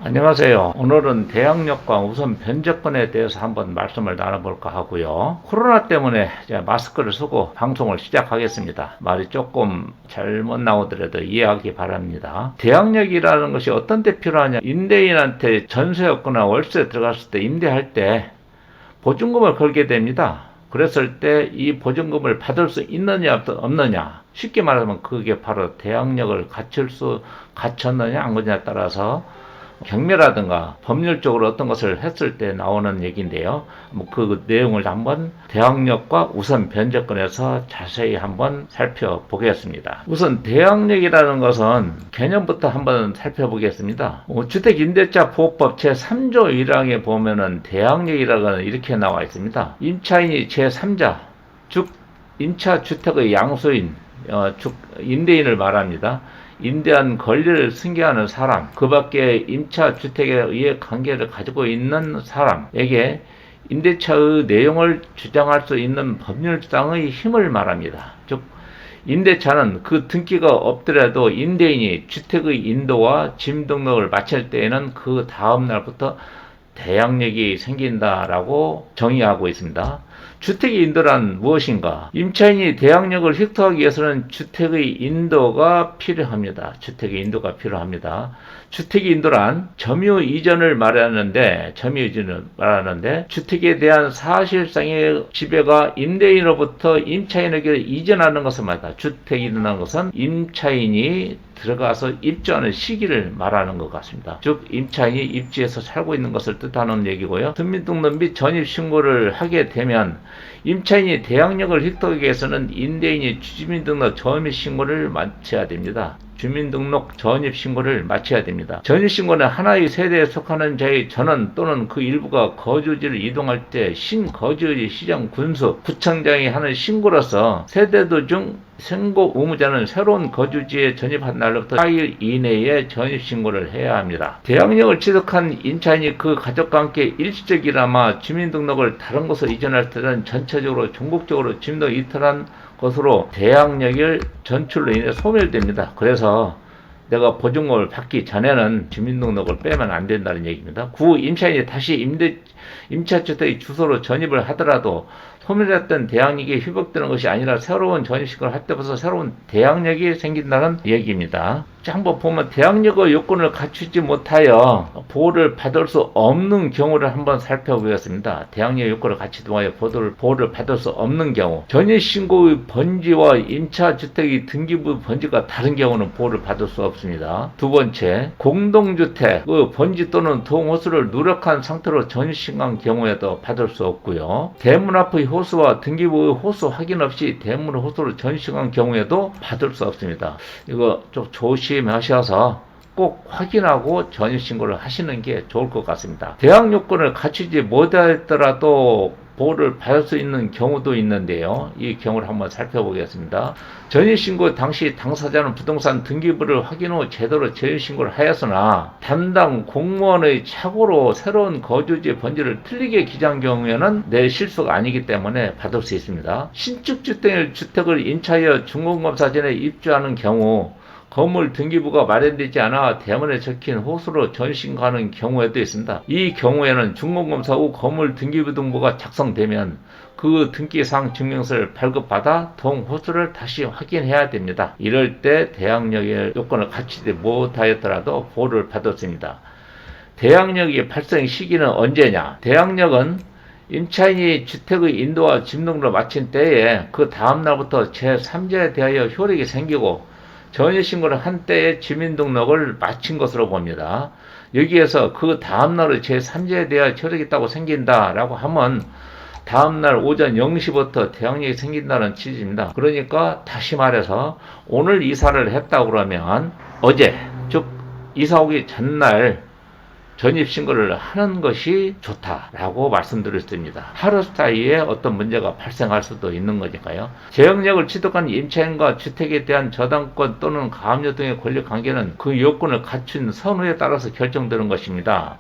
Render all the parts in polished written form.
안녕하세요. 오늘은 대항력과 우선 변제권에 대해서 한번 말씀을 나눠볼까 하고요. 코로나 때문에 이제 마스크를 쓰고 방송을 시작하겠습니다. 말이 조금 잘못 나오더라도 이해하기 바랍니다. 대항력이라는 것이 어떤 데 필요하냐? 임대인한테 전세였거나 월세 들어갔을 때 임대할 때 보증금을 걸게 됩니다. 그랬을 때 이 보증금을 받을 수 있느냐 없느냐, 쉽게 말하면 그게 바로 대항력을 갖췄느냐 안 거냐에 따라서 경매라든가 법률적으로 어떤 것을 했을 때 나오는 얘기인데요. 그 내용을 한번 대항력과 우선 변제권에서 자세히 한번 살펴보겠습니다. 우선 대항력이라는 것은 개념부터 한번 살펴보겠습니다. 주택임대차 보호법 제3조 1항에 보면은 대항력이라고는 이렇게 나와 있습니다. 임차인이 제3자, 즉 임차 주택의 양수인 임대인을 말합니다. 임대한 권리를 승계하는 사람, 그 밖에 임차 주택에 의해 관계를 가지고 있는 사람에게 임대차의 내용을 주장할 수 있는 법률상의 힘을 말합니다. 즉 임대차는 그 등기가 없더라도 임대인이 주택의 인도와 짐 등록을 마칠 때에는 그 다음 날부터 대항력이 생긴다라고 정의하고 있습니다. 주택의 인도란 무엇인가? 임차인이 대항력을 획득하기 위해서는 주택의 인도가 필요합니다. 주택의 인도란 점유 이전을 말하는데 주택에 대한 사실상의 지배가 임대인으로부터 임차인에게 이전하는 것을 말합니다. 주택이 인도라는 것은 임차인이 들어가서 입주하는 시기를 말하는 것 같습니다. 즉 임차인이 입주해서 살고 있는 것을 뜻하는 얘기고요. 주민등록 및 전입신고를 하게 되면 임차인이 대항력을 획득하기 위해서는 임대인이 주민등록 전입신고를 마쳐야 됩니다. 전입신고는 하나의 세대에 속하는 자의 전원 또는 그 일부가 거주지를 이동할 때 신거주지 시정 군수 구청장이 하는 신고로서 세대도 중 신고 의무자는 새로운 거주지에 전입한 날로부터 4일 이내에 전입신고를 해야 합니다. 대항력을 취득한 임차인이 그 가족과 함께 일시적이나마 주민등록을 다른 곳으로 이전할 때는 전체적으로 전국적으로 주민등록 이탈한 것으로 대항력을 전출로 인해 소멸됩니다. 그래서 내가 보증금을 받기 전에는 주민등록을 빼면 안 된다는 얘기입니다. 임차인이 다시 임차주택의 주소로 전입을 하더라도 소멸했던 대항력이 회복되는 것이 아니라 새로운 전입신고를 할 때부터 새로운 대항력이 생긴다는 얘기입니다. 한번 보면 대항력의 요건을 갖추지 못하여 보호를 받을 수 없는 경우를 한번 살펴보겠습니다. 대항력 요건을 갖추지 못하여 보호를 받을 수 없는 경우, 전입신고의 번지와 임차주택의 등기부 번지가 다른 경우는 보호를 받을 수 없습니다. 두 번째, 공동주택의 번지 또는 동호수를 누락한 상태로 전입신고한 경우에도 받을 수 없고요. 대문 앞의 호수와 등기부의 호수 확인 없이 대문 호수로 전입신고한 경우에도 받을 수 없습니다. 이거 좀 조심하셔서 꼭 확인하고 전입신고를 하시는 게 좋을 것 같습니다. 대항 요건을 갖추지 못하더라도 보호를 받을 수 있는 경우도 있는데요. 이 경우를 한번 살펴보겠습니다. 전입신고 당시 당사자는 부동산 등기부를 확인 후 제대로 전입신고를 하였으나 담당 공무원의 착오로 새로운 거주지 번지를 틀리게 기재한 경우에는 내 실수가 아니기 때문에 받을 수 있습니다. 신축 주택을 임차하여 준공검사 전에 입주하는 경우 건물 등기부가 마련되지 않아 대문에 적힌 호수로 전신가하는 경우에도 있습니다. 이 경우에는 준공검사 후 건물 등기부 등보가 작성되면 그 등기상 증명서를 발급받아 동호수를 다시 확인해야 됩니다. 이럴 때 대항력의 요건을 갖추지 못하였더라도 보호를 받았습니다. 대항력의 발생 시기는 언제냐? 대항력은 임차인이 주택의 인도와 집등록을 마친 때에 그 다음 날부터 제3자에 대하여 효력이 생기고 전입신고를 한 때에 주민등록을 마친 것으로 봅니다. 여기에서 그 다음날의 제3자에 대하여 효력이 있다고 생긴다라고 하면 다음날 오전 0시부터 대항력이 생긴다는 취지입니다. 그러니까 다시 말해서 오늘 이사를 했다고 그러면 어제, 즉 이사 오기 전날 전입신고를 하는 것이 좋다라고 말씀드릴 수 있습니다. 하루 사이에 어떤 문제가 발생할 수도 있는 거니까요. 대항력을 취득한 임차인과 주택에 대한 저당권 또는 가압류 등의 권리관계는 그 요건을 갖춘 선후에 따라서 결정되는 것입니다.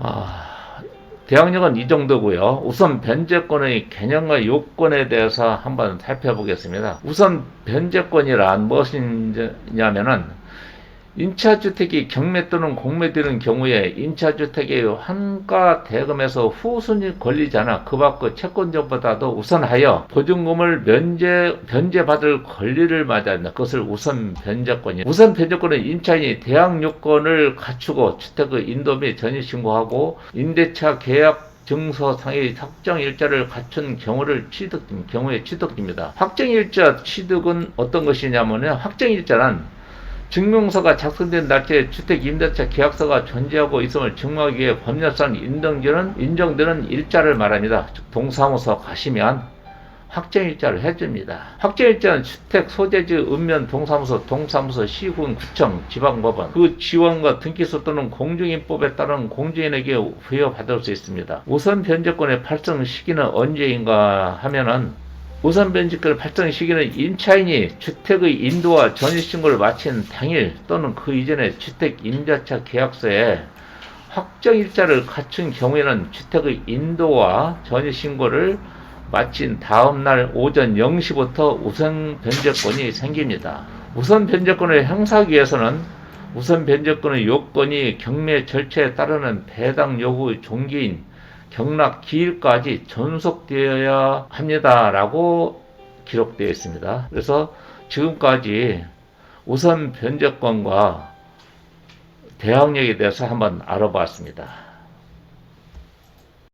대항력은 이 정도고요. 우선 변제권의 개념과 요건에 대해서 한번 살펴보겠습니다. 우선 변제권이란 무엇이냐면은 임차주택이 경매 또는 공매되는 경우에 임차주택의 환가 대금에서 후순위 권리지 않아 그 밖의 채권자보다도 우선하여 보증금을 변제받을 권리를 맞이한다. 그것을 우선 변제권이다. 우선 변제권은 임차인이 대항 요건을 갖추고 주택의 인도 및 전입신고하고 임대차 계약 증서상의 확정일자를 갖춘 경우에 취득입니다. 확정일자 취득은 어떤 것이냐면 확정일자는 증명서가 작성된 날짜에 주택 임대차 계약서가 존재하고 있음을 증명하기 위해 법률상 인정되는 일자를 말합니다. 즉 동사무소 가시면 확정일자를 해줍니다. 확정일자는 주택 소재지 읍면 동사무소, 시군, 구청, 지방법원, 그 지원과 등기소 또는 공중인법에 따른 공중인에게 부여받을 수 있습니다. 우선 변제권의 발생 시기는 언제인가 하면은 우선 변제권의 발생 시기는 임차인이 주택의 인도와 전입신고를 마친 당일 또는 그 이전에 주택 임대차 계약서에 확정일자를 갖춘 경우에는 주택의 인도와 전입신고를 마친 다음날 오전 0시부터 우선 변제권이 생깁니다. 우선 변제권을 행사하기 위해서는 우선 변제권의 요건이 경매 절차에 따르는 배당 요구 종기인 경락 기일까지 존속되어야 합니다라고 기록되어 있습니다. 그래서 지금까지 우선 변제권과 대항력에 대해서 한번 알아봤습니다.